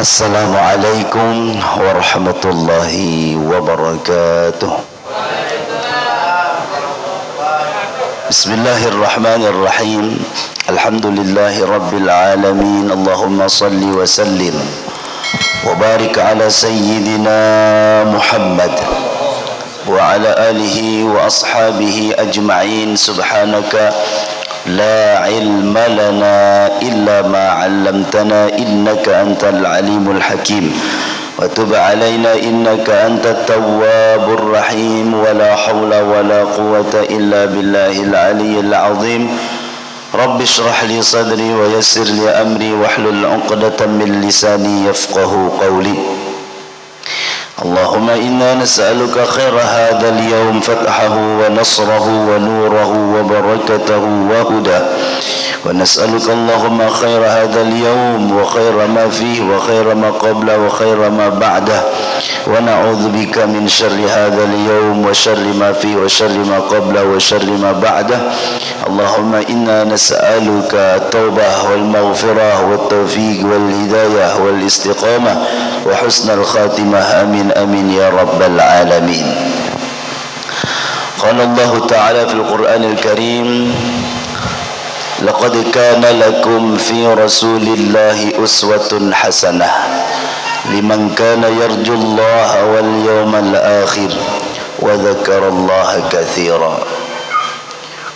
Assalamualaikum warahmatullahi wabarakatuh. Bismillahirrahmanirrahim. Alhamdulillahi rabbil alamin. Allahumma salli wa sallim wa barik ala sayyidina Muhammad wa ala alihi wa ashabihi ajma'in. Subhanaka لا علم لنا إلا ما علمتنا إنك أنت العليم الحكيم وتب علينا إنك أنت التواب الرحيم ولا حول ولا قوة إلا بالله العلي العظيم رب اشرح لي صدري ويسر لي أمري واحلل عقدة من لساني يفقه قولي اللهم إنا نسألك خير هذا اليوم فتحه ونصره ونوره وبركته وهداه ونسألك اللهم خير هذا اليوم وخير ما فيه وخير ما قبله وخير ما بعده ونعوذ بك من شر هذا اليوم وشر ما فيه وشر ما قبله وشر ما بعده اللهم إنا نسألك التوبة والمغفرة والتوفيق والهداية والاستقامة وحسن الخاتمة آمين آمين يا رب العالمين. قال الله تعالى في القرآن الكريم لقد كان لكم في رسول الله أسوة حسنة لمن كان يرجو الله واليوم الآخر وذكر الله كثيرا.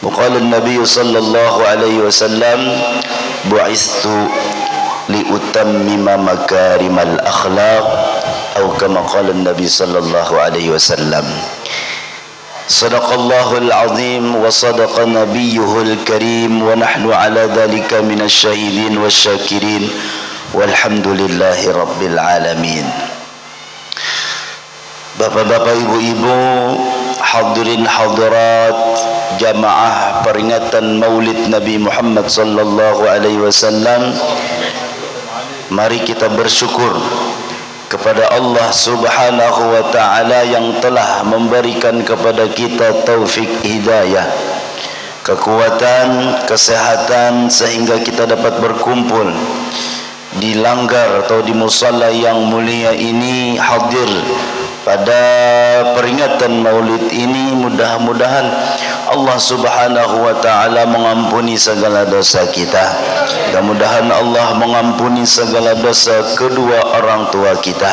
وقال النبي صلى الله عليه وسلم بعثت لأتمم مكارم الأخلاق أو كما قال النبي صلى الله عليه وسلم. صدق الله العظيم وصدق نبيه الكريم ونحن على ذلك من الشاهدين والشاكرين والحمد لله رب العالمين. Bapak-bapak, ibu-ibu, hadirin hadirat jamaah peringatan Maulid Nabi Muhammad sallallahu alaihi wasallam, mari kita bersyukur kepada Allah Subhanahu wa taala yang telah memberikan kepada kita taufik hidayah, kekuatan, kesehatan sehingga kita dapat berkumpul di langgar atau di musalla yang mulia ini, hadir pada peringatan Maulid ini. Mudah-mudahan Allah Subhanahu wa taala mengampuni segala dosa kita. Mudah-mudahan Allah mengampuni segala dosa kedua orang tua kita.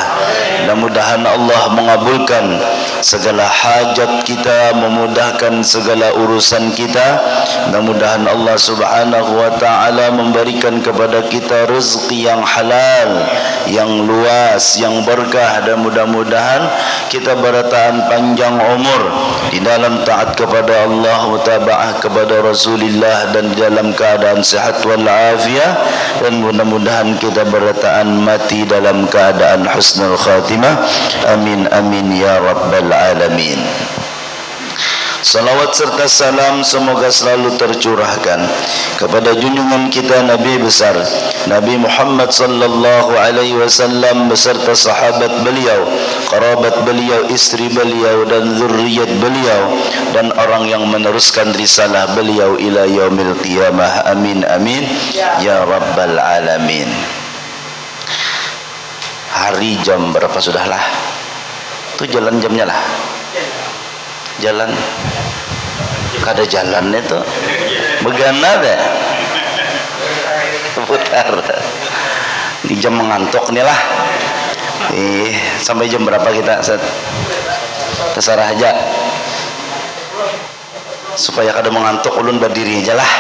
Mudah-mudahan Allah mengabulkan segala hajat kita, memudahkan segala urusan kita. Mudah-mudahan Allah Subhanahu wa taala memberikan kepada kita rezeki yang halal, yang luas, yang berkah, dan mudah-mudahan kita bertahan panjang umur di dalam taat kepada Allah, mutabaah kepada Rasulullah, dan dalam keadaan sehat wal afiyah, dan mudah-mudahan kita bertahan mati dalam keadaan husnul khatimah. Amin amin ya rabbal alamin. Salawat serta salam semoga selalu tercurahkan kepada junjungan kita Nabi besar Nabi Muhammad sallallahu alaihi wasallam beserta sahabat beliau, kerabat beliau, istri beliau, dan zuriat beliau, dan orang yang meneruskan risalah beliau ila yaumil qiyamah. Amin amin ya rabbal alamin. Hari jam berapa sudahlah? Itu jalan jamnya lah. Jalan kada jalan itu begana deh putar di jam mengantuk nih lah. Sampai jam berapa kita terserah aja supaya kada mengantuk, ulun berdiri aja lah.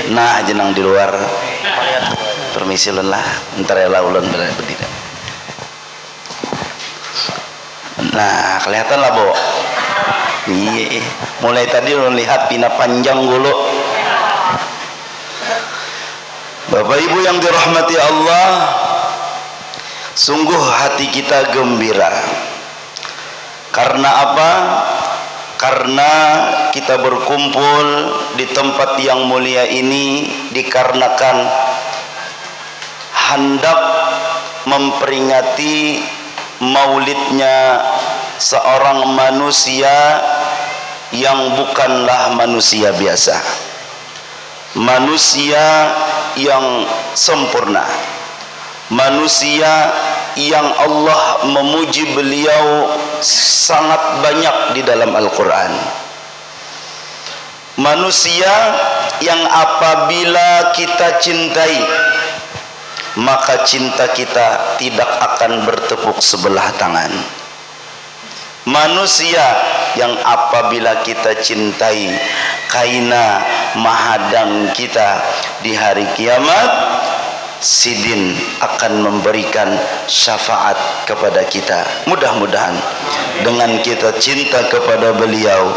Nah jenang di luar permisi ulun lah, entar lah ulun berdiri. Nah kelihatan lah Bo. Iya, mulai tadi ulun lihat pina panjang dulu. Bapak Ibu yang dirahmati Allah, sungguh hati kita gembira. Karena apa? Karena kita berkumpul di tempat yang mulia ini dikarenakan hendak memperingati maulidnya seorang manusia yang bukanlah manusia biasa, manusia yang sempurna, manusia yang Allah memuji beliau sangat banyak di dalam Al-Quran. Manusia yang apabila kita cintai, maka cinta kita tidak akan bertepuk sebelah tangan. Manusia yang apabila kita cintai, kaina mahadang kita di hari kiamat, sidin akan memberikan syafaat kepada kita. Mudah-mudahan dengan kita cinta kepada beliau,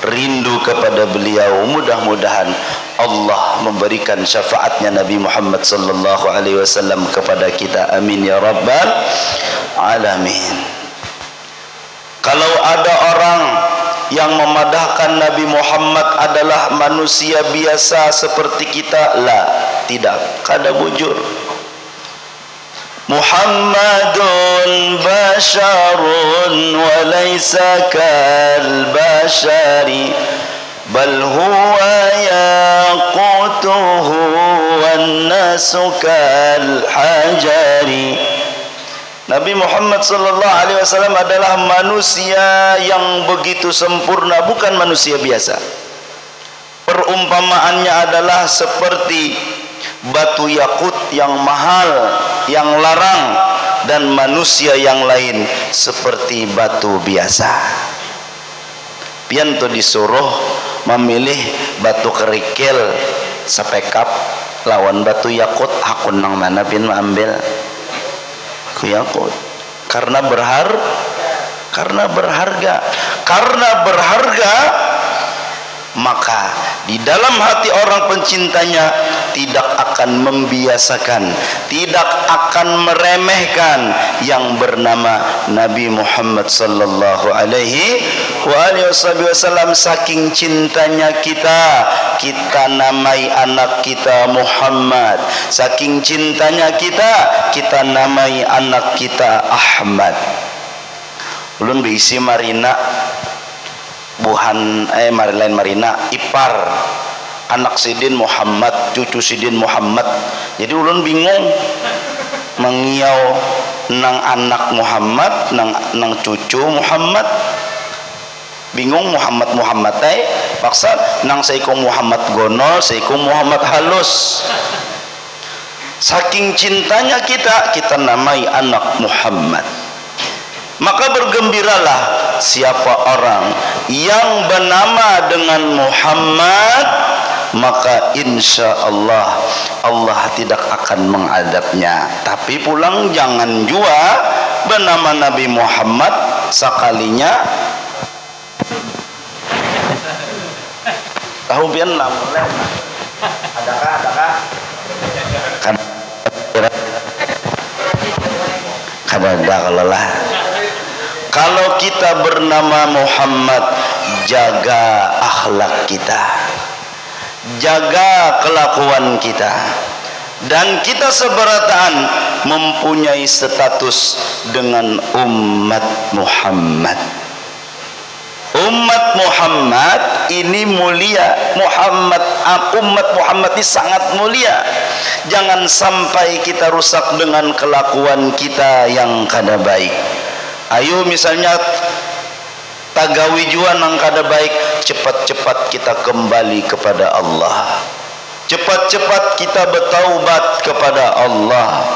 rindu kepada beliau, mudah-mudahan Allah memberikan syafaatnya Nabi Muhammad sallallahu alaihi wasallam kepada kita. Amin ya rabbal alamin. Kalau ada orang yang memadahkan Nabi Muhammad adalah manusia biasa seperti kita, tidak, kada bujur. Muhammadun basharun wa laysa kal bashari bal huwa yaqutuhu wan nasu kal hajari. Nabi Muhammad sallallahu alaihi wasallam adalah manusia yang begitu sempurna, bukan manusia biasa. Perumpamaannya adalah seperti batu yakut yang mahal, yang larang, dan manusia yang lain seperti batu biasa. Pian tu disuruh memilih batu kerikil sepekap lawan batu yakut, hakun nang mana pian ambil yakut? Karena berharga, maka di dalam hati orang pencintanya tidak akan membiasakan, tidak akan meremehkan yang bernama Nabi Muhammad sallallahu alaihi wasallam. Saking cintanya kita namai anak kita Muhammad. Saking cintanya kita namai anak kita Ahmad. Ulun beisi Marina buhan Marina ipar anak Sidin Muhammad, cucu Sidin Muhammad. Jadi ulun bingung mengiau nang anak Muhammad, nang cucu Muhammad. Bingung Muhammad paksa nang saiku Muhammad gonol, saiku Muhammad halus. Saking cintanya kita namai anak Muhammad. Maka bergembiralah siapa orang yang bernama dengan Muhammad, maka insya Allah Allah tidak akan mengadabnya. Tapi pulang jangan jua bernama Nabi Muhammad sekalinya tahu pian namanya adakah kada kalau lah. Kalau kita bernama Muhammad, jaga akhlak kita, jaga kelakuan kita, dan kita seberataan mempunyai status dengan umat Muhammad. Umat Muhammad ini mulia. Umat Muhammad ini sangat mulia. Jangan sampai kita rusak dengan kelakuan kita yang kada baik. Ayo misalnya tagawi jua nang kada baik, cepat-cepat kita kembali kepada Allah. Cepat-cepat kita bertaubat kepada Allah.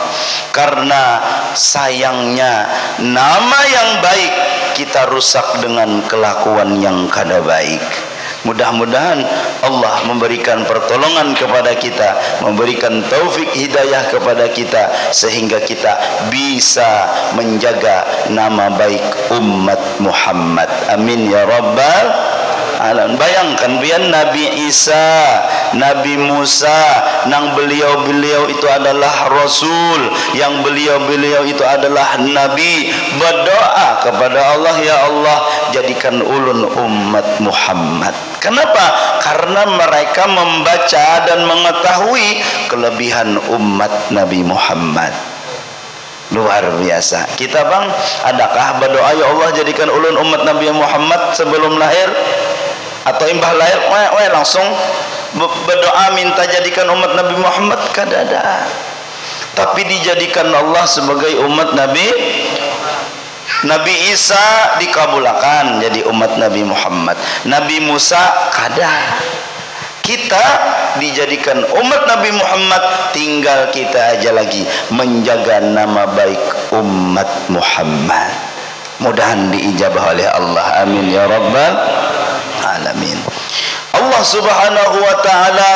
Karena sayangnya nama yang baik kita rusak dengan kelakuan yang kada baik. Mudah-mudahan Allah memberikan pertolongan kepada kita, memberikan taufik hidayah kepada kita, sehingga kita bisa menjaga nama baik umat Muhammad. Amin ya rabbal alamin. Bayangkan biar Nabi Isa, Nabi Musa, nang beliau itu adalah Rasul, yang beliau itu adalah Nabi, berdoa kepada Allah, ya Allah jadikan ulun umat Muhammad. Kenapa? Karena mereka membaca dan mengetahui kelebihan umat Nabi Muhammad. Luar biasa. Kita bang, adakah berdoa ya Allah jadikan ulun umat Nabi Muhammad sebelum lahir? Atau imbah lahir langsung berdoa minta jadikan umat Nabi Muhammad? Kada ada. tapi dijadikan Allah sebagai umat Nabi Isa dikabulakan jadi umat Nabi Muhammad. Nabi Musa kada. Kita dijadikan umat Nabi Muhammad, tinggal kita aja lagi menjaga nama baik umat Muhammad. Mudahan diijabah oleh Allah. Amin ya rabbal alamin. Allah Subhanahu wa taala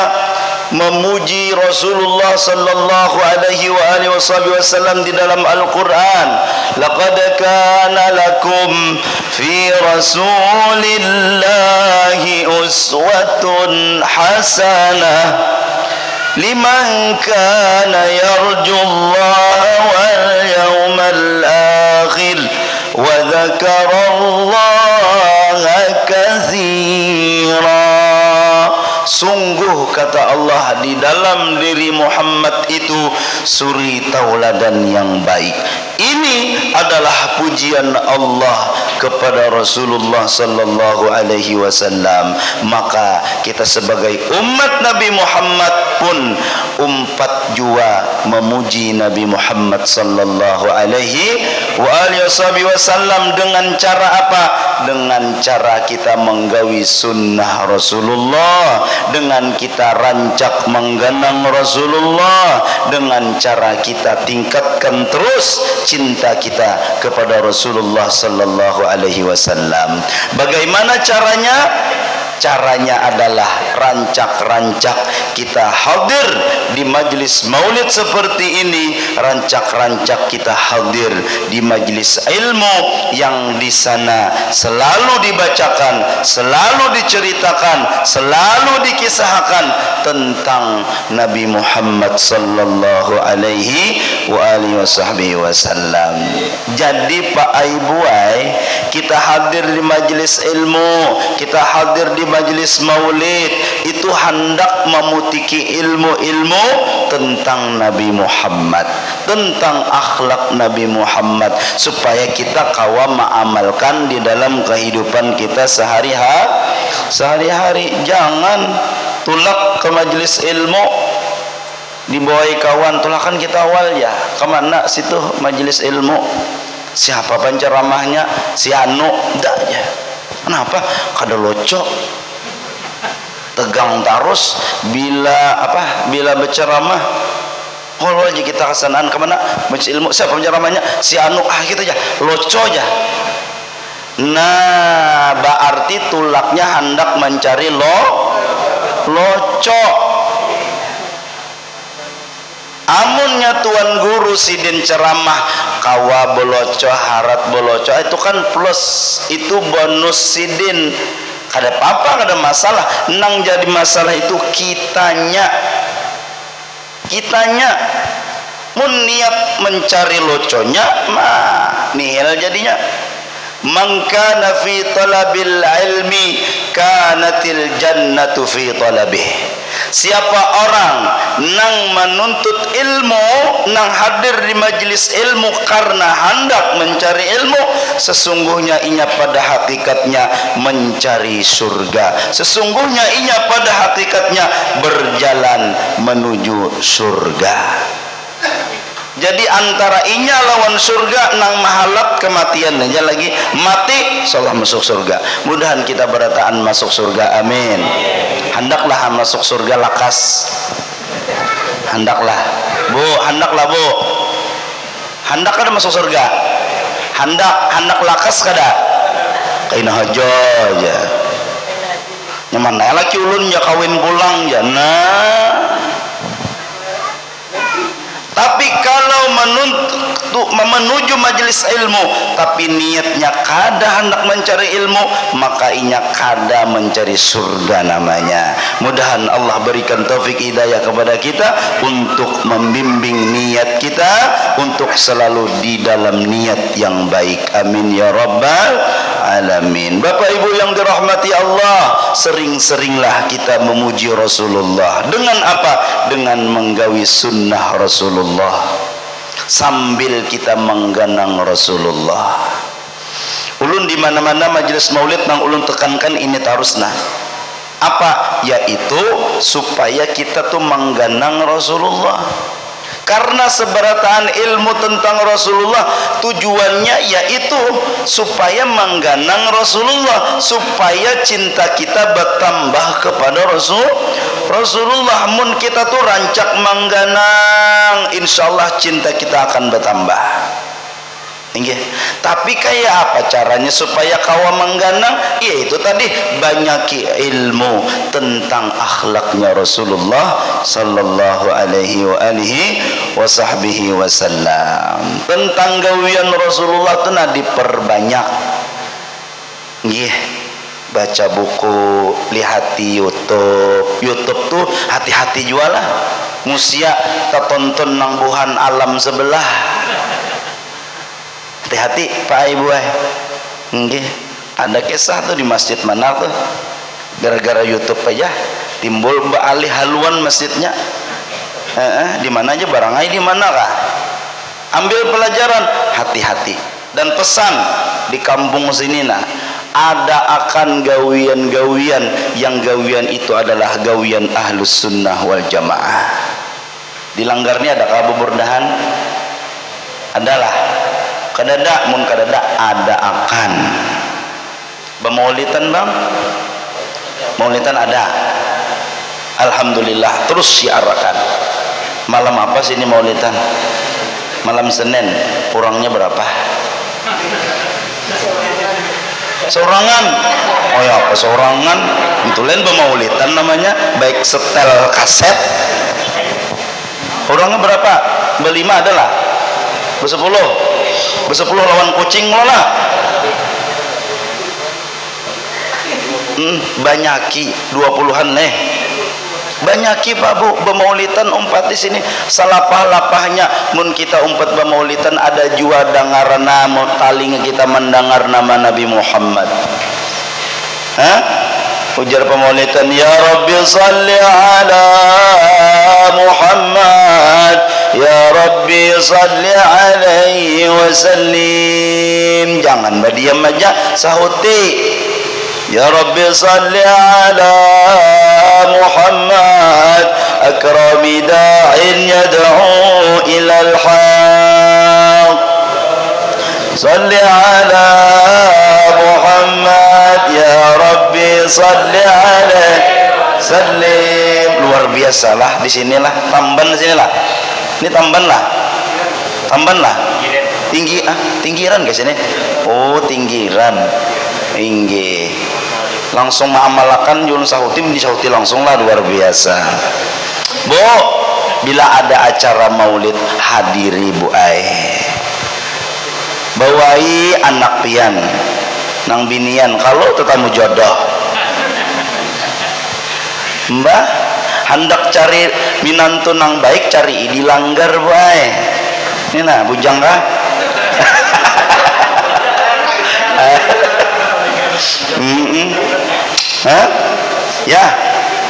memuji Rasulullah sallallahu alaihi wa alihi wasallam di dalam Al-Qur'an. Laqad kana lakum fi Rasulillahi uswatun hasanah liman kana yarjullaha wal yawmal akhir wa dzakarallaha katsira. Sungguh kata Allah, di dalam diri Muhammad itu suri tauladan yang baik. Ini adalah pujian Allah kepada Rasulullah sallallahu alaihi wasallam. Maka kita sebagai umat Nabi Muhammad pun umpat jua memuji Nabi Muhammad sallallahu alaihi wasallam dengan cara apa? Dengan cara kita menggawi sunnah Rasulullah, dengan kita rancak menggenang Rasulullah, dengan cara kita tingkatkan terus cinta kita kepada Rasulullah sallallahu alaihi wasallam. Bagaimana caranya? Caranya adalah rancak-rancak kita hadir di majlis maulid seperti ini, rancak-rancak kita hadir di majlis ilmu yang di sana selalu dibacakan, selalu diceritakan, selalu dikisahkan tentang Nabi Muhammad sallallahu alaihi wasallam. Jadi Pak Aibuai, kita hadir di majlis ilmu, kita hadir di majlis maulid itu hendak memutiki ilmu-ilmu tentang Nabi Muhammad, tentang akhlak Nabi Muhammad, supaya kita kawa mengamalkan di dalam kehidupan kita sehari-hari. Jangan tulak ke majlis ilmu dibawai kawan, tulakan kita awal ya kemana situ majlis ilmu, siapa penceramahnya, si anu dak ya. Kenapa? Kada locok, tegang terus bila berceramah. Kalau aja kita kesanaan kemana majlis ilmu, siapa penceramahnya, si anu gitu aja, loco aja. Nah, berarti tulaknya hendak mencari loco. Amunnya tuan guru sidin ceramah kawa boloco, harat boloco, itu kan plus, itu bonus sidin. Kada apa-apa, kada masalah. Nang jadi masalah itu kitanya mun niat mencari loconya mah nihil jadinya. Man kana fi talabil ilmi kanatil jannatu fi talabih. Siapa orang nang menuntut ilmu, nang hadir di majlis ilmu karena hendak mencari ilmu, sesungguhnya inya pada hakikatnya mencari surga. Sesungguhnya inya pada hakikatnya berjalan menuju surga. Jadi antara inya lawan surga nang mahalat kematian aja lagi mati insyaallah masuk surga. Mudahan kita berataan masuk surga, amin. Hendaklah masuk surga lakas. Hendaklah bu, hendak kada masuk surga, hendak lakas kada kaina haja aja nyaman laki ulun ya kawin pulang ya. Nah, tapi kalau menuju majelis ilmu tapi niatnya kada hendak mencari ilmu, maka inya kada mencari surga namanya. Mudahan Allah berikan taufik hidayah kepada kita untuk membimbing niat kita untuk selalu di dalam niat yang baik, amin ya rabbal alamin. Bapak Ibu yang dirahmati Allah, sering-seringlah kita memuji Rasulullah. Dengan apa? Dengan menggawi sunnah Rasulullah, sambil kita mengganang Rasulullah. Ulun di mana-mana majelis maulid nang ulun tekankan ini tarusna apa? Yaitu supaya kita tuh mengganang Rasulullah. Karena seberataan ilmu tentang Rasulullah tujuannya yaitu supaya mengganang Rasulullah, supaya cinta kita bertambah kepada Rasulullah. Mun kita tuh rancak mengganang, insyaallah cinta kita akan bertambah. Nggih. Tapi kayak apa caranya supaya kawa mengganang? Yaitu tadi banyaki ilmu tentang akhlaknya Rasulullah sallallahu alaihi wa alihi wasahbihi wasallam. Tentang gawian Rasulullah itu diperbanyak. Nggih. Baca buku, lihat di YouTube tuh hati-hati jualah. Musia tonton nangbuhan alam sebelah. Hati-hati Pak Ibu nggih, ada kisah tuh di masjid mana tuh gara-gara YouTube aja timbul beralih haluan masjidnya. Di mana aja barangai di mana kah? Ambil pelajaran, hati-hati. Dan pesan di kampung sini ada akan gawian-gawian yang gawian itu adalah gawian ahlus sunnah wal jamaah. Dilanggarnya ada kabuburdahan, adalah kadada mun kadada ada akan bemaulitan bang, maulitan ada, alhamdulillah. Terus siarakan malam apa sih ini maulitan? Malam Senin. Kurangnya berapa? Seorangan. Oh ya apa seorangan? Itulen bemaulitan namanya, baik setel kaset. Kurangnya berapa? Berlima adalah bersepuluh lawan kucing lola. Banyaki 20-an banyaki Pak Bu bemaulitan umpat di sini. Salapah-lapahnya mun kita umpat bemaulitan ada jua dengarna taling kita mendengar nama Nabi Muhammad. Ujar pemaulitan, ya Rabbi salli ala Muhammad, ya Rabbi salli alaihi wasallim. Jangan badiam aja, sahuti. Ya Rabbi salli ala Muhammad, akrami da'in yad'u ilal haq. Salli ala Muhammad, ya Rabbi salli alaihi sallim. Luar biasa lah di sinilah, Tamban sinilah. Ini Tamban lah. Tinggiran guys ini. Oh, tinggiran. Inggih. Langsung mengamalkan Yun Sahutim di Sahuti langsung lah, luar biasa. Bu, bila ada acara maulid hadiri Bu bawai anak pian nang binian kalau tetamu jodoh mbah hendak cari minantu nang baik, cari di langgar bae ini bujang kah? Ya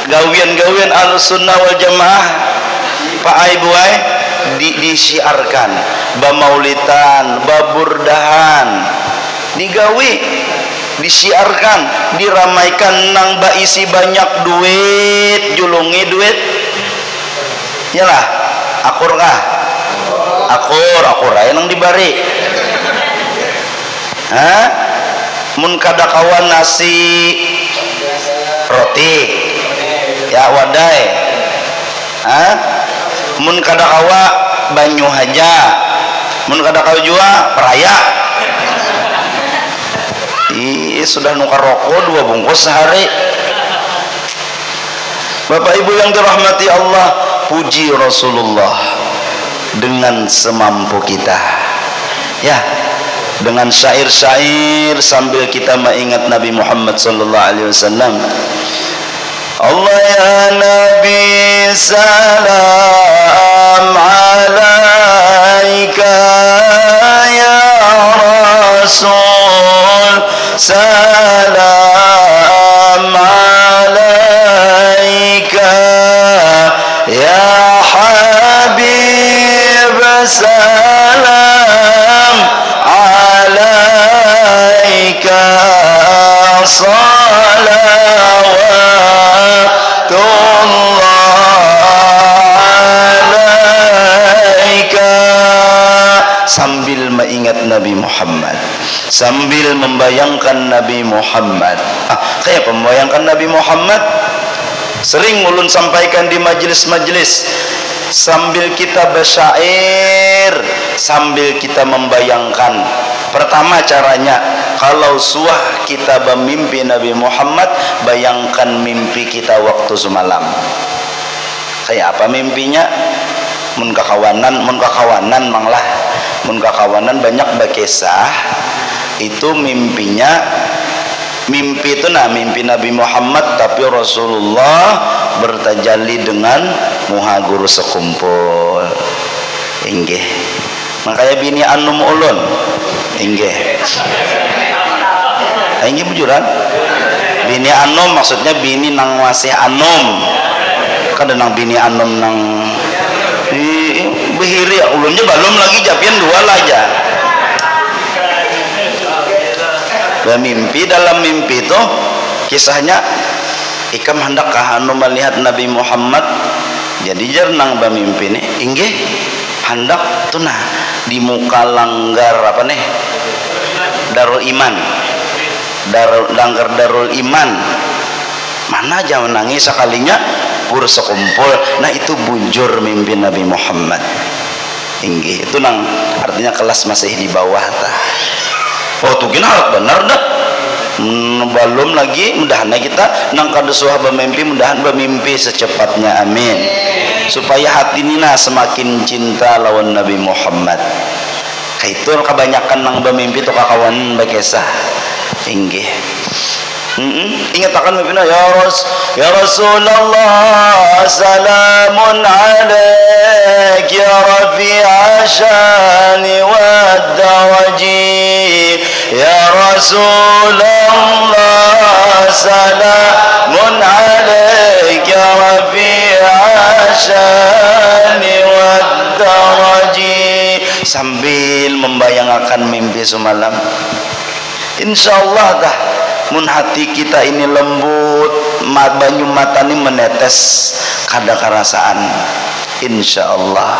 gawian-gawian Ahlussunnah wal Jamaah Pak Ibu disiarkan, bamaulitan, baburdahan, digawi, disiarkan, diramaikan nang baisi banyak duit, julungi duit. Yalah, akur kah? Akur aja nang dibari. Mun kada kawan nasi roti, ya wadai. Mun kada kawa banyu haja, mun kada kawa jua peraya. Sudah nukar rokok 2 bungkus sehari. Bapak Ibu yang dirahmati Allah, puji Rasulullah dengan semampu kita ya, dengan syair-syair sambil kita mengingat Nabi Muhammad sallallahu alaihi wasallam. Allah ya Nabi salam alaika, ya Rasul salam alaika, ya Habib salam alaika, salawatullah alaika. sambil membayangkan Nabi Muhammad. Kayak membayangkan Nabi Muhammad sering ulun sampaikan di majelis-majelis, sambil kita bersyair, sambil kita membayangkan. Pertama caranya, kalau suah kita bermimpi Nabi Muhammad, bayangkan mimpi kita waktu semalam. Kayak apa mimpinya? Mun kakawanan manglah. Mun kakawanan banyak berkisah. Itu mimpinya, mimpi itu mimpi Nabi Muhammad, tapi Rasulullah bertajalli dengan muha guru sekumpul. Inggih. Makanya bini anum ulun. Inggih. Inggih bujuran. Bini anum maksudnya bini nang wasih anum. Kada nang bini anum nang behiri ulunnya belum lagi japian dua aja. Bermimpi, dalam mimpi itu kisahnya ikam hendak kahanu melihat Nabi Muhammad, jadi jernang bermimpi nih inggih hendak tunah di muka langgar apa nih Darul Iman, langgar Darul Iman, mana aja menangis sekalinya pur sekumpul. Nah itu bujur mimpi Nabi Muhammad inggih, itu nang artinya kelas masih di bawah tah. Oh tuh kena harap benar dah. Belum lagi, mudahan kita nang kada suah bermimpi, mudahan bermimpi secepatnya, amin. Supaya hati nina semakin cinta lawan Nabi Muhammad. Itu kebanyakan nang bermimpi tu kawan berkisah inggih. Ingat akan mimpinya, ya Rasulullah salamun alaik ya rafi'a syani wa daraji ya Rasulullah salamun alaik ya rafi'a syani wa daraji, sambil membayangkan mimpi semalam. Insyaallah dah mun hati kita ini lembut, banyu mata ini menetes kada kerasaan. Insyaallah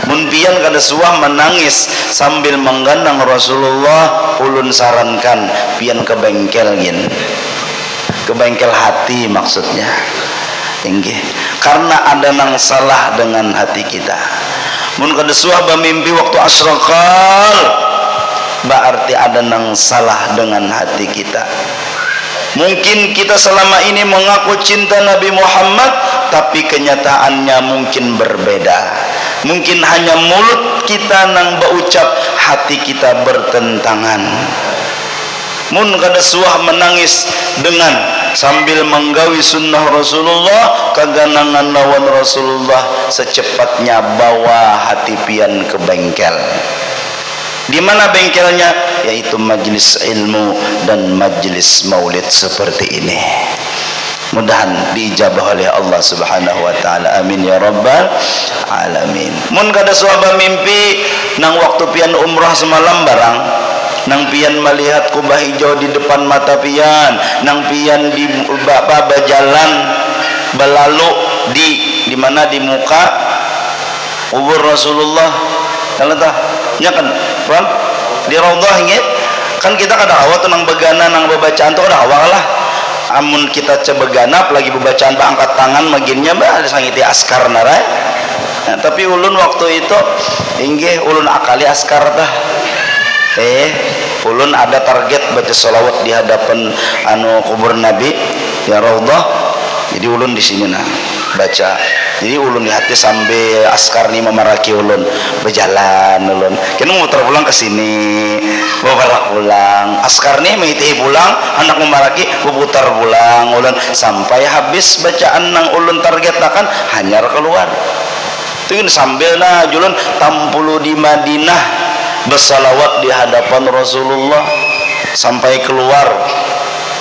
mun pian kada suah menangis sambil menggandang Rasulullah, ulun sarankan pian ke bengkel gin, ke bengkel hati maksudnya inggih, karena ada nang salah dengan hati kita. Mun kada suah bermimpi waktu asraqal, berarti ada nang salah dengan hati kita. Mungkin kita selama ini mengaku cinta Nabi Muhammad, tapi kenyataannya mungkin berbeda. Mungkin hanya mulut kita nang berucap, hati kita bertentangan. Mun kada suah menangis dengan sambil menggawi sunnah Rasulullah, keganangan lawan Rasulullah, secepatnya bawa hati pian ke bengkel. Di mana bengkelnya? Yaitu majelis ilmu dan majelis maulid seperti ini. Mudahan diijabah oleh Allah Subhanahu wa taala, amin ya rabbal alamin. Mun kada suaba mimpi nang waktu pian umrah semalam barang, nang pian melihat kubah hijau di depan mata pian, nang pian di berjalan berlalu di mana, di muka kubur Rasulullah. Kalau tah nya kan bang di raudhah inget kan kita kada awat nang begana nang bebacaan tu kada awal lah. Amun kita cebeganap lagi bebacaan ba angkat tangan maginnya ba ada sangiti askar narai. Nah, tapi ulun waktu itu inggih ulun akali askar tah. Ulun ada target baca salawat di hadapan kubur Nabi ya raudhah. Jadi ulun di sini nah baca. Jadi ulun di hati sambil askar ni memaraki ulun berjalan ulun. Kena muter pulang ke sini, bawa pulang. Askar ni mengiti pulang, anak memaraki putar pulang ulun sampai habis bacaan nang ulun targetakan hanyar keluar. Itu sambil julun tampulu di Madinah bersalawat di hadapan Rasulullah sampai keluar.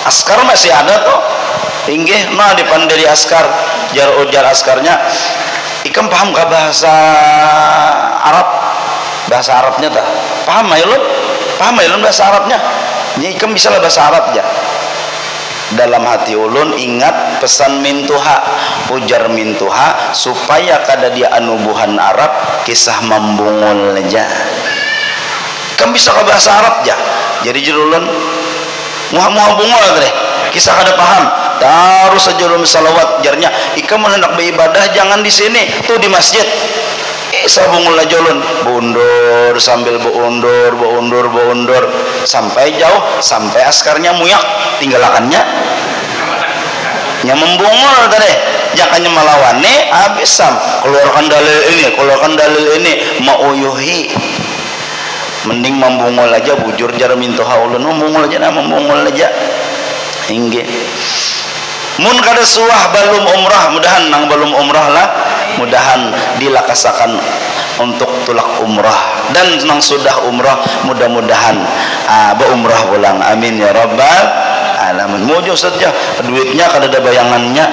Askar masih ada tuh. Inggih depan dari askar, jar askarnya, ikam paham gak bahasa Arab? Bahasa Arabnya tak? Paham ailun? Paham ailun bahasa Arabnya? Ya ikam bisa lah bahasa Arab aja. Dalam hati ulun ingat pesan mintuha, ujar mintuha supaya kada dia anubuhan Arab, kisah membungul aja. Ikam bisa ke bahasa Arab aja. jadi jurulun muha bungol deh kisah kada paham terus saja ulun salawat jarnya ika mun hendak beribadah jangan di sini tuh di masjid sabungul aja ulun bundur sambil beundur sampai jauh sampai askarnya muyak tinggalakannya nya membungul tadi jakanya melawannya habis sam keluarkan dalil ini mauyuhi mending membungul aja bujur jar mintoha ulun membungul aja hingga mun kada suah balum umrah mudahan nang balum umrah lah mudahan dilakasakan untuk tulak umrah dan nang sudah umrah mudah-mudahan beumrah pulang amin ya rabbal alamin. Mojo saja duitnya kada ada bayangannya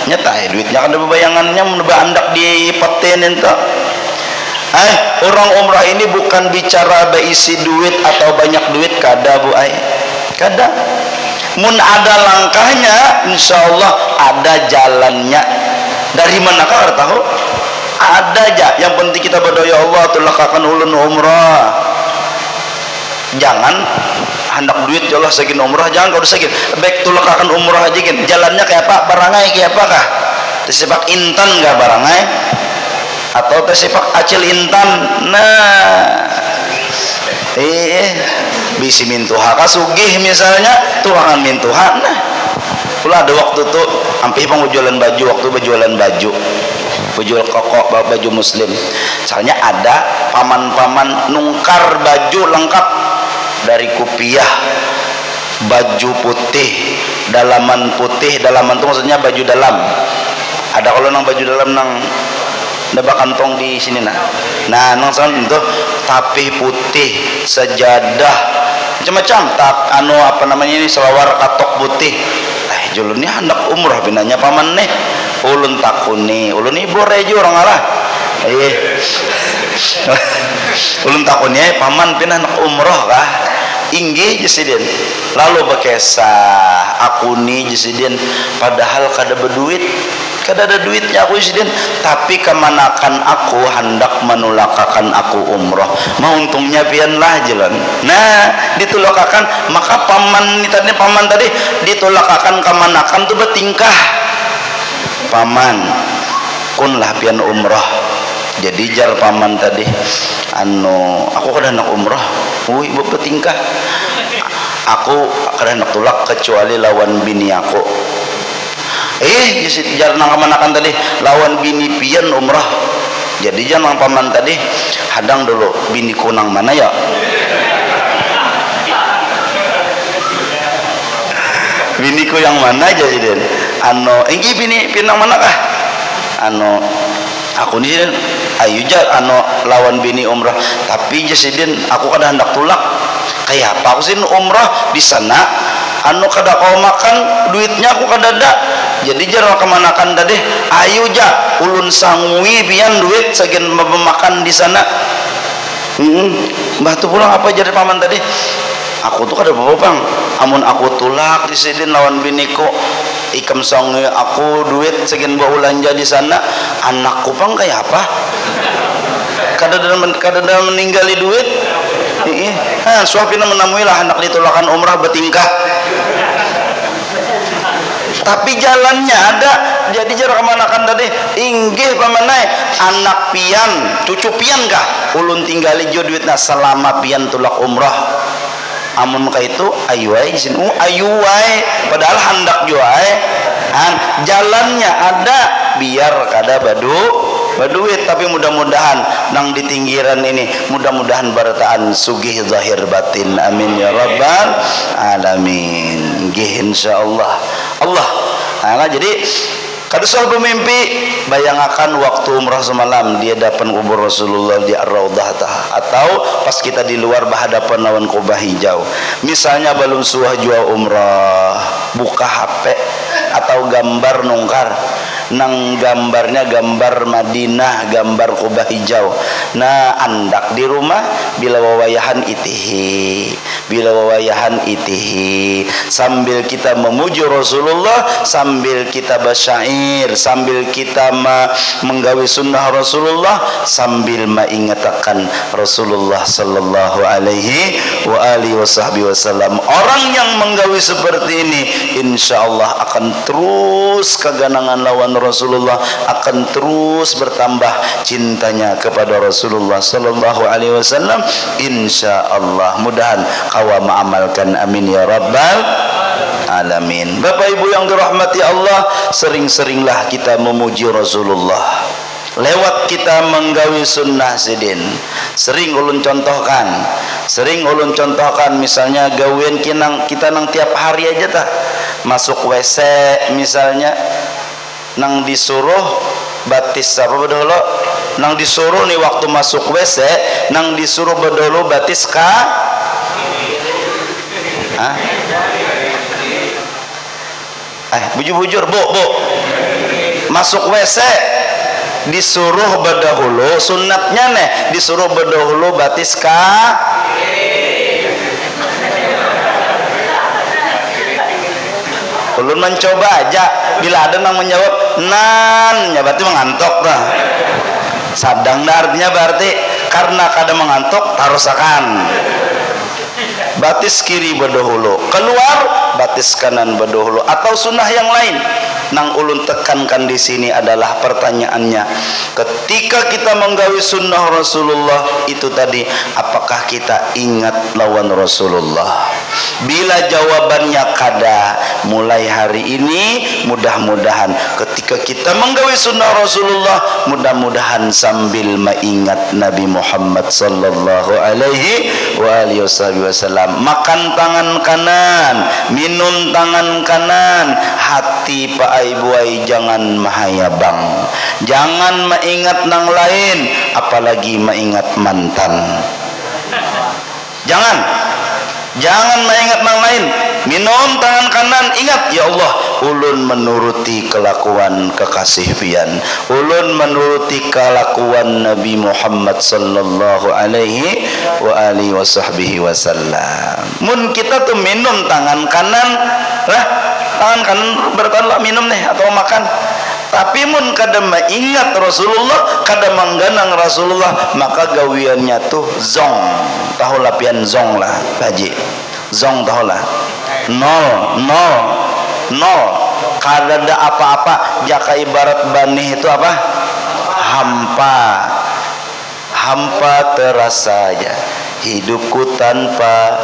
nyata duitnya kada ada bayangannya mun bandak dipetin ento orang umrah ini bukan bicara berisi duit atau banyak duit kada bu kada mun ada langkahnya insyaallah ada jalannya dari mana kau tahu ada aja yang penting kita berdoa ya Allah tulakakan ulun umrah jangan hendak duit ya Allah segin umrah jangan kau segin baik tulakakan umrah aja gin jalannya kayak apa barangai kayak apa kah tersepak intan gak barangai atau tersepak acil intan nah bisi mintuha kasugih misalnya tuangan mintuha nah pula ada waktu tuh hampir pengujualan baju waktu berjualan baju koko baju muslim soalnya ada paman-paman nungkar baju lengkap dari kupiah baju putih dalaman itu maksudnya baju dalam ada kalau nang baju dalam nang ada kantong di sini nah nang sana itu tapi putih sejadah macam-macam apa namanya ini selawar katok putih julun ni hendak umrah binanya paman nih ulun takuni ulun ibu reju orang arah ulun takuni paman pindah hendak umrah kah inggi jesidin lalu bekesah aku ni jesidin padahal kada berduit kada ada duitnya aku jesidin tapi kemanakan aku hendak menulakakan aku umrah mau untungnya pian lah jalan nah ditulakakan maka paman tadi ditulakakan kemanakan tuh bertingkah paman kunlah pian umrah jadi jar paman tadi aku kada hendak umrah ibu bertingkah aku kada hendak tulak kecuali lawan bini aku jar nang kemanakan tadi lawan bini pian umrah jadi jangan paman tadi hadang dulu bini kunang mana ya biniku yang mana aja sih den inggi bini pinang mana kah aku ni ayu jar lawan bini umrah tapi jasidin aku kada hendak tulak kayak apa aku sih umrah di sana kada kau makan duitnya aku kada ada jadi jar kemanakan tadi ayu ja ulun sangui pian duit segian makan di sana mbah tu pulang apa jadi paman tadi aku tuh kada apa-apa bang amun aku tulak di sini lawan biniku ikam sangi aku duit segian bawa belanja di sana anakku pang kayak apa kada meninggali duit suapina menamui lah anak ditulakan umrah bertingkah tapi jalannya ada jadi jarak kemanakan tadi inggih pamanai anak pian cucu pian kah ulun tinggali jo duitna selama pian tulak umrah amun muka itu ayuai sini ayuai padahal hendak juai jalannya ada biar kada baduit tapi mudah-mudahan nang di tinggiran ini mudah-mudahan barataan sugih zahir batin amin ya rabbal alamin nggih insyaallah Allah jadi kada soal bermimpi bayangakan waktu umrah semalam di hadapan kubur Rasulullah di Ar-Raudhah atau pas kita di luar berhadapan lawan Kubah hijau misalnya belum suah jual umrah buka HP atau gambar nungkar nang gambarnya gambar Madinah, gambar kubah hijau. Nah andak di rumah bila wawayahan itihi, bila wawayahan itihi, sambil kita memuji Rasulullah, sambil kita basyair, sambil kita menggawi sunnah Rasulullah, sambil mengingatkan Rasulullah sallallahu alaihi wa alihi wasallam. Orang yang menggawi seperti ini insyaallah akan terus keganangan lawan Rasulullah, akan terus bertambah cintanya kepada Rasulullah sallallahu alaihi wasallam insyaallah. Mudahan kawa mengamalkan, amin ya rabbal alamin. Bapak Ibu yang dirahmati Allah, sering-seringlah kita memuji Rasulullah lewat kita menggawi sunnah sidin. Sering ulun contohkan, misalnya gawian kita nang tiap hari aja tah masuk WC misalnya, nang disuruh batis apa bedolo, nang disuruh nih waktu masuk WC nang disuruh bedolo batis ka bujur bu masuk WC disuruh berdahulu, sunatnya nih disuruh berdahulu batis ka ulun mencoba aja, bila ada yang menjawab nan ya berarti mengantuk dah, sadang dah artinya berarti karena kada mengantuk tarusakan batis kiri berdahulu, keluar batis kanan berdahulu, atau sunnah yang lain. Nang ulun tekankan di sini adalah pertanyaannya, ketika kita menggawi sunnah Rasulullah itu tadi, apakah kita ingat lawan Rasulullah? Bila jawabannya kada, mulai hari ini mudah-mudahan ketika kita menggawi sunnah Rasulullah, mudah-mudahan sambil mengingat Nabi Muhammad sallallahu alaihi wa alihi wasallam. Makan tangan kanan, minum tangan kanan, hati Pak Ibu jangan mahayabang, jangan mengingat nang lain, apalagi mengingat mantan. Jangan mengingat nang lain. Minum tangan kanan, ingat ya Allah, ulun menuruti kelakuan kekasih pian, ulun menuruti kelakuan Nabi Muhammad sallallahu alaihi wa alihi wasallam. Mun kita tuh minum tangan kanan lah, tangan kanan bertanlah minum nih atau makan, tapi mun kada mengingat Rasulullah, kada mengganang Rasulullah, maka gawiannya tuh zong. Tahu lapian zong lah Haji, zong tahu lah, nol, kada ada apa-apa. Jaka ibarat banih itu apa? Hampa terasa aja hidupku tanpa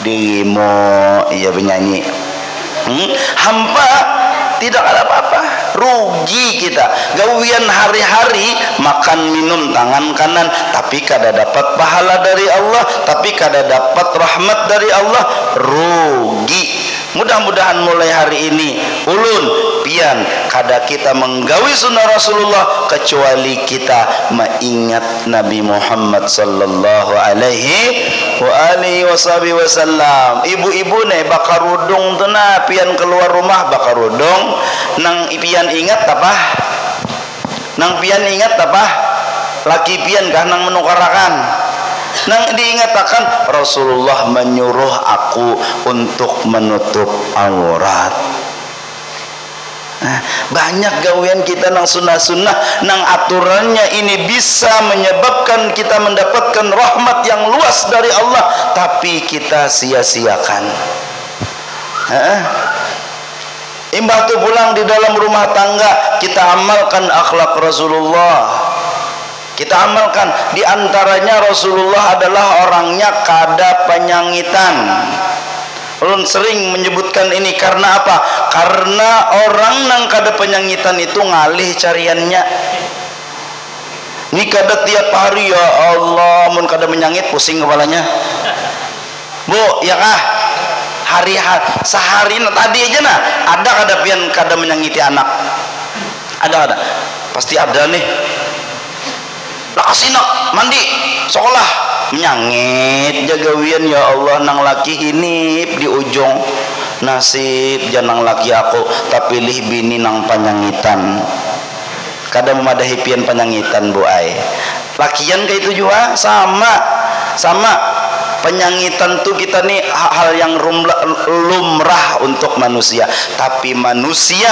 dirimu, ia bernyanyi. Hampa tidak ada apa-apa, rugi kita. Gawian hari-hari makan minum tangan kanan, tapi kada dapat pahala dari Allah, tapi kada dapat rahmat dari Allah, rugi. Mudah-mudahan mulai hari ini ulun pian kada kita menggawi sunnah Rasulullah kecuali kita mengingat Nabi Muhammad sallallahu alaihi wa alihi wasallam. Ibu-ibu nih bakar udung tuh nah pian keluar rumah bakar udung, nang pian ingat apa? Nang pian ingat apa? Laki pian kah nang menukarakan? Nang diingatakan Rasulullah menyuruh aku untuk menutup aurat. Nah, banyak gawian kita nang sunnah-sunnah, nang aturannya ini bisa menyebabkan kita mendapatkan rahmat yang luas dari Allah, tapi kita sia-siakan. Imbah tu pulang di dalam rumah tangga, kita amalkan akhlak Rasulullah. Kita amalkan, di antaranya Rasulullah adalah orangnya kada penyangitan. Ulun sering menyebutkan ini karena apa? Karena orang nang kada penyangitan itu ngalih cariannya. Ini kada tiap hari ya Allah, mun kada menyangit pusing kepalanya. Bu, ya kah? Hari-hari sehari tadi aja nah, ada kada pian kada menyangiti anak. Ada. Pasti ada nih. Lakasina mandi sekolah menyangit jagawian ya Allah nang laki hinip di ujung nasib janang laki aku tapi pilih bini nang panyangitan. Kadang memadahi pian panyangitan bu ai. Lakian kayak itu juga sama penyangitan tuh kita nih hal yang lumrah untuk manusia, tapi manusia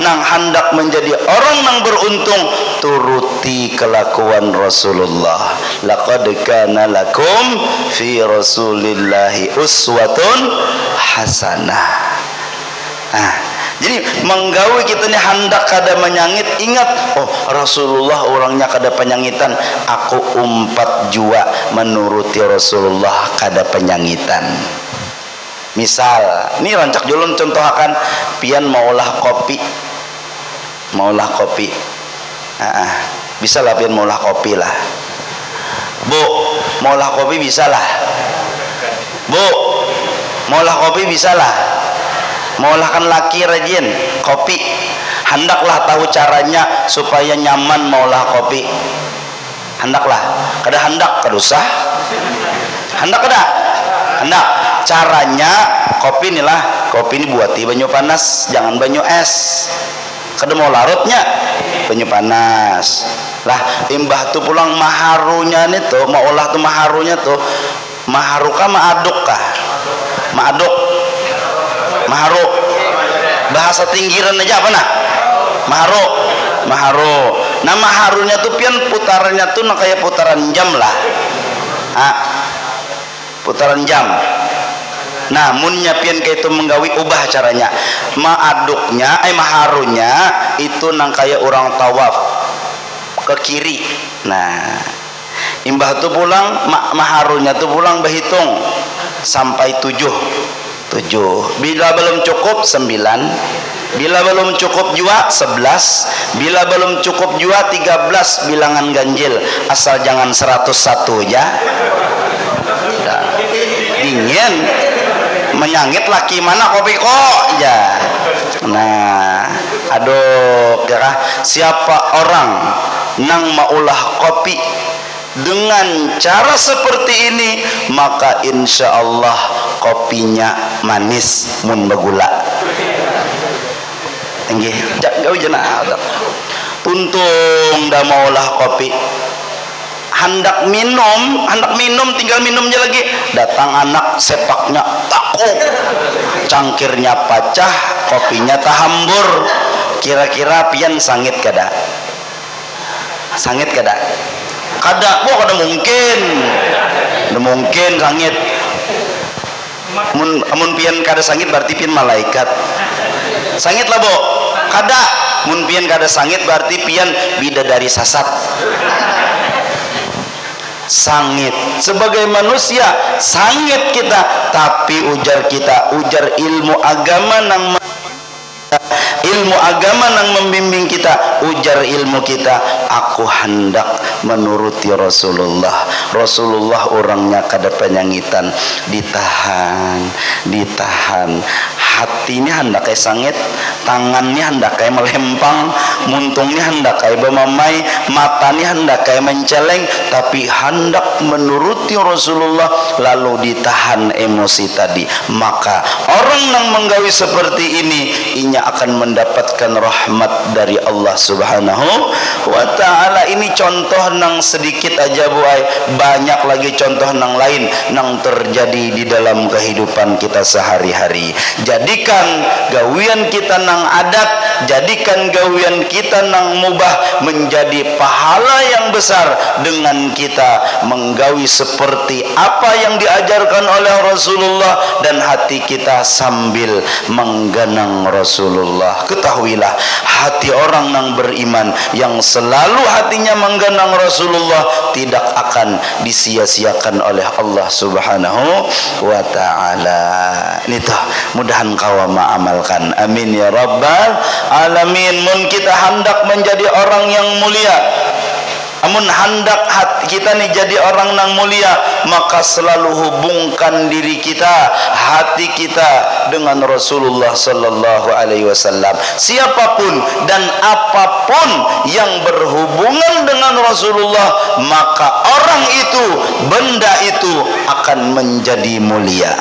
nang hendak menjadi orang nang beruntung turuti kelakuan Rasulullah. Laqad kana lakum fi Rasulillahi uswatun hasanah. Jadi menggawi kita ni hendak kada menyangit, ingat oh Rasulullah orangnya kada penyangitan, aku umpat jua menuruti Rasulullah kada penyangitan. Misal ni rancak julun contohakan pian maulah kopi bisa lah pian maulah kopi lah bu, maulah kopi bisa lah bu, maulah kopi bisa lah. Maulah kan laki rajin kopi, hendaklah tahu caranya supaya nyaman maulah kopi. Hendaklah, kada usah. Hendak caranya kopi inilah, kopi ini buati banyu panas, jangan banyu es. Kada mau larutnya banyu panas. Lah imbah tu pulang maharunya nih tuh, mau olah tuh maharunya tuh, maharuka maaduk kah? Maharu bahasa tinggiran aja apa nah? Maharu. Nah maharunya tuh pian putarannya tuh kayak putaran jam lah. Putaran jam. Nah munnya pian kayak itu menggawi ubah caranya. Maharunya itu nang kayak orang tawaf ke kiri. Nah imbah tuh pulang maharunya tuh pulang berhitung sampai 7. Bila belum cukup 9, bila belum cukup jua 11, bila belum cukup jua 13 bilangan ganjil, asal jangan 101 aja. Dingin menyangit laki mana kopi kok ya. Nah aduh ya, siapa orang nang maulah kopi dengan cara seperti ini, maka insya Allah kopinya manis mun begula. Enggih, jauh jenah tuntung dah maulah kopi. Hendak minum tinggal minumnya lagi. Datang anak sepaknya takut, cangkirnya pecah, kopinya tahambur. Kira-kira pian sangit kada? Kada mungkin sangit. Mun pian kada sangit berarti pian malaikat. Sangit lah bo. Kada. Mun pian kada sangit berarti pian bidadari sasat. Sangit sebagai manusia sangit kita, tapi ujar ilmu agama nang membimbing kita, ujar ilmu kita, aku hendak menuruti Rasulullah orangnya kada penyangitan, ditahan hatinya hendak kayak sangit, tangannya hendak kayak melempang, muntungnya hendak kayak bemamai, matanya hendak kayak menceleng, tapi hendak menuruti Rasulullah lalu ditahan emosi tadi. Maka orang yang menggawi seperti ini inya akan mendapatkan rahmat dari Allah Subhanahu wa ta'ala. Ini contoh nang sedikit aja bu ay, banyak lagi contoh nang lain nang terjadi di dalam kehidupan kita sehari-hari. Jadikan gawian kita nang adat, jadikan gawian kita nang mubah menjadi pahala yang besar dengan kita menggawi seperti apa yang diajarkan oleh Rasulullah dan hati kita sambil mengganang Rasulullah. Ketahuilah, hati orang yang beriman yang selalu hatinya mengganang Rasulullah tidak akan disia-siakan oleh Allah Subhanahu wa ta'ala. Ini tuh mudahan kawama amalkan, amin ya rabbal alamin. Mun kita hendak menjadi orang yang mulia, amun hendak hati kita nih jadi orang nang mulia, maka selalu hubungkan diri kita, hati kita dengan Rasulullah sallallahu alaihi wasallam. Siapapun dan apapun yang berhubungan dengan Rasulullah, maka orang itu, benda itu akan menjadi mulia.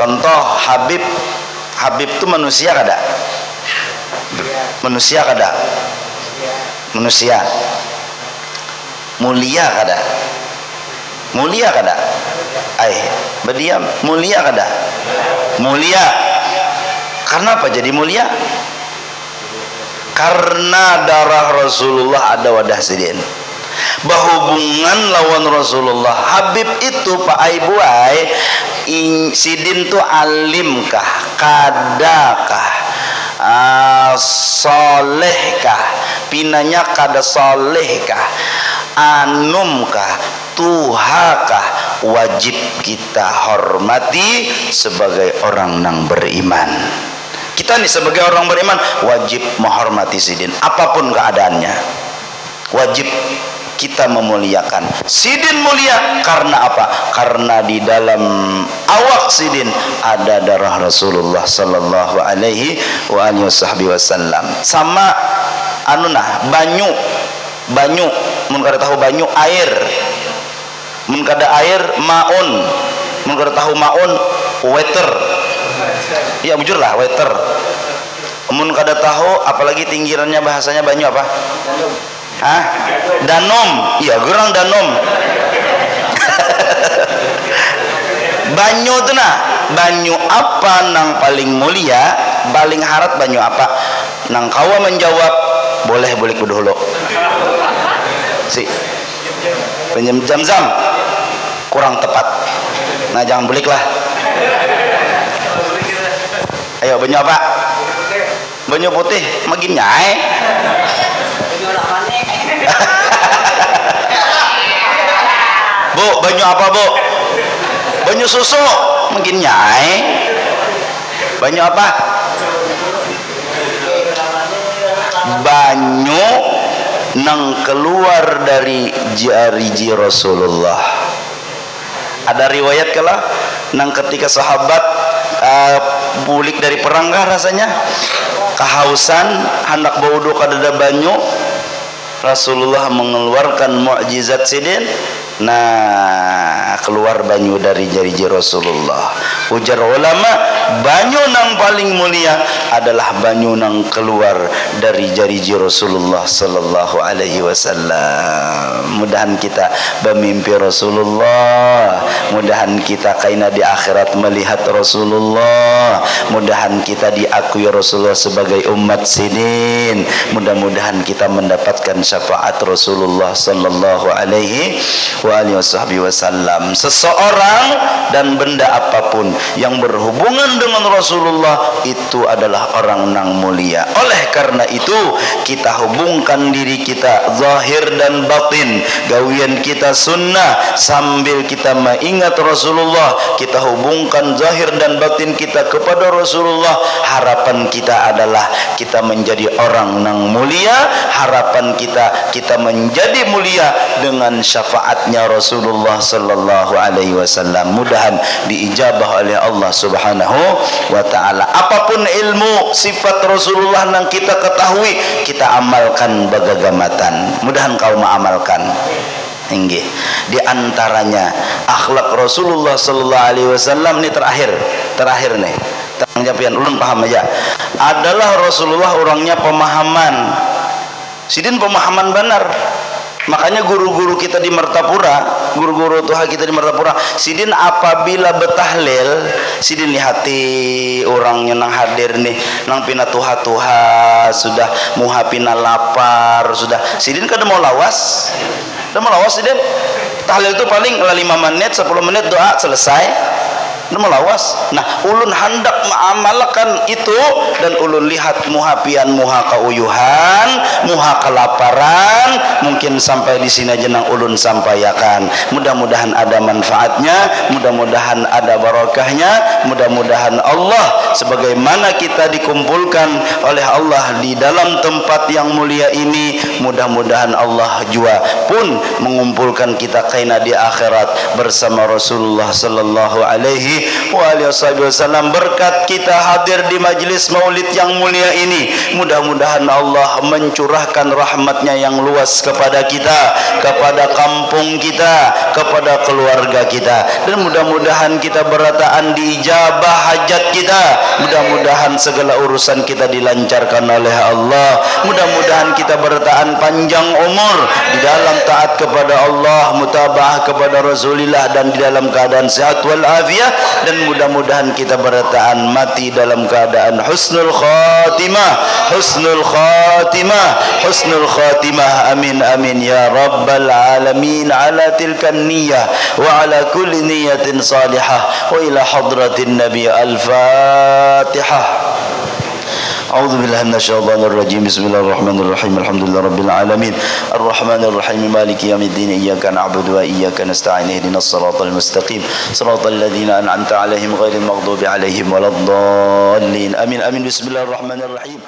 Contoh Habib. Habib itu manusia kada? Manusia kada? Manusia. Mulia kada? Mulia kada? Berdiam. Mulia kada? Mulia. Karena apa jadi mulia? Karena darah Rasulullah ada wadah sidin. Bahubungan lawan Rasulullah. Habib itu Pak Aibuai sidin tu alimkah, kadakah, solehkah, pinanya kada solehkah, anumkah, tuhakah, wajib kita hormati sebagai orang yang beriman. Kita nih sebagai orang beriman wajib menghormati sidin apapun keadaannya. Wajib kita memuliakan. Sidin mulia karena apa? Karena di dalam awak sidin ada darah Rasulullah sallallahu alaihi wasallam. Sama banyu mun kada tahu banyu air. Mun kada air maun. Mun kada tahu maun water. Ya bujur lah water. Mun kada tahu apalagi tinggirannya bahasanya banyu apa? Hah? Danom. Iya, gerang danom. Banyu tu nah. Banyu apa nang paling mulia? Paling harat banyu apa? Nang kawa menjawab, boleh dulu. Si. Pinjam Zam-Zam. Kurang tepat. Nah, jangan belik lah. Ayo, banyu apa? Banyu putih, makin nyai. Bu, banyu apa bu? Banyu susu, mungkin nyai. Banyu apa? Banyu nang keluar dari jari Rasulullah. Ada riwayat kala nang ketika sahabat pulik dari perang kah rasanya kehausan hendak baudu kadada banyu, Rasulullah mengeluarkan mukjizat sidin. Nah, keluar banyu dari jari Rasulullah. Ujar ulama, banyu nang paling mulia adalah banyu nang keluar dari jari Rasulullah sallallahu alaihi wasallam. Mudahan kita bermimpi Rasulullah, mudahan kita kaina di akhirat melihat Rasulullah, mudahan kita diakui Rasulullah sebagai umat sidin, mudah-mudahan kita mendapatkan syafaat Rasulullah sallallahu alaihi wasallam. Seseorang dan benda apapun yang berhubungan dengan Rasulullah itu adalah orang yang mulia. Oleh karena itu kita hubungkan diri kita zahir dan batin, gawian kita sunnah sambil kita mengingat Rasulullah. Kita hubungkan zahir dan batin kita kepada Rasulullah. Harapan kita adalah kita menjadi orang yang mulia. Harapan kita menjadi mulia dengan syafaatnya Rasulullah sallallahu alaihi wasallam. Mudahan diijabah oleh Allah Subhanahu wa taala. Apapun ilmu sifat Rasulullah yang kita ketahui, kita amalkan bagagamatan. Mudahan kau mengamalkan. Inggih. Di antaranya akhlak Rasulullah sallallahu alaihi wasallam ni terakhir nih. Tanggapian ulun paham aja. Adalah Rasulullah orangnya pemahaman. Sidin pemahaman benar. Makanya guru-guru kita di Martapura, guru-guru Tuhan kita di Martapura, sidin apabila betahlil, sidin lihati orangnya nang hadir nih, nang pina tuha sudah muha pina lapar sudah, sidin kada mau lawas, sidin. Tahlil itu paling 5 menit, 10 menit doa selesai. Melawas. Nah, ulun hendak mengamalkan itu dan ulun lihat muhapian muha keuyuhan, muha kelaparan, mungkin sampai di sini aja nang ulun sampaikan. Mudah-mudahan ada manfaatnya, mudah-mudahan ada barakahnya, mudah-mudahan Allah sebagaimana kita dikumpulkan oleh Allah di dalam tempat yang mulia ini, mudah-mudahan Allah juga pun mengumpulkan kita kaina di akhirat bersama Rasulullah sallallahu alaihi wa alihi wasallam. Berkat kita hadir di majlis maulid yang mulia ini, mudah-mudahan Allah mencurahkan rahmatnya yang luas kepada kita, kepada kampung kita, kepada keluarga kita, dan mudah-mudahan kita berataan diijabah hajat kita, mudah-mudahan segala urusan kita dilancarkan oleh Allah, mudah-mudahan kita berataan panjang umur di dalam taat kepada Allah, mutabaah kepada Rasulullah, dan di dalam keadaan sehat wal afiyah, dan mudah-mudahan kita berataan mati dalam keadaan husnul khatimah, husnul khatimah, husnul khatimah. Amin amin ya rabbal alamin. Ala tilkan niyah wa ala kulli niyatin salihah wa ila hadratin nabi. Al-Fatihah. أعوذ بالله من الشيطان الرجيم. بسم الله الرحمن الرحيم. الحمد لله رب العالمين الرحمن الرحيم مالك يوم الدين إياك نعبد وإياك نستعين اهدنا الصراط المستقيم صراط الذين أنعمت عليهم غير المغضوب عليهم ولا الضالين. آمين آمين. بسم الله الرحمن الرحيم.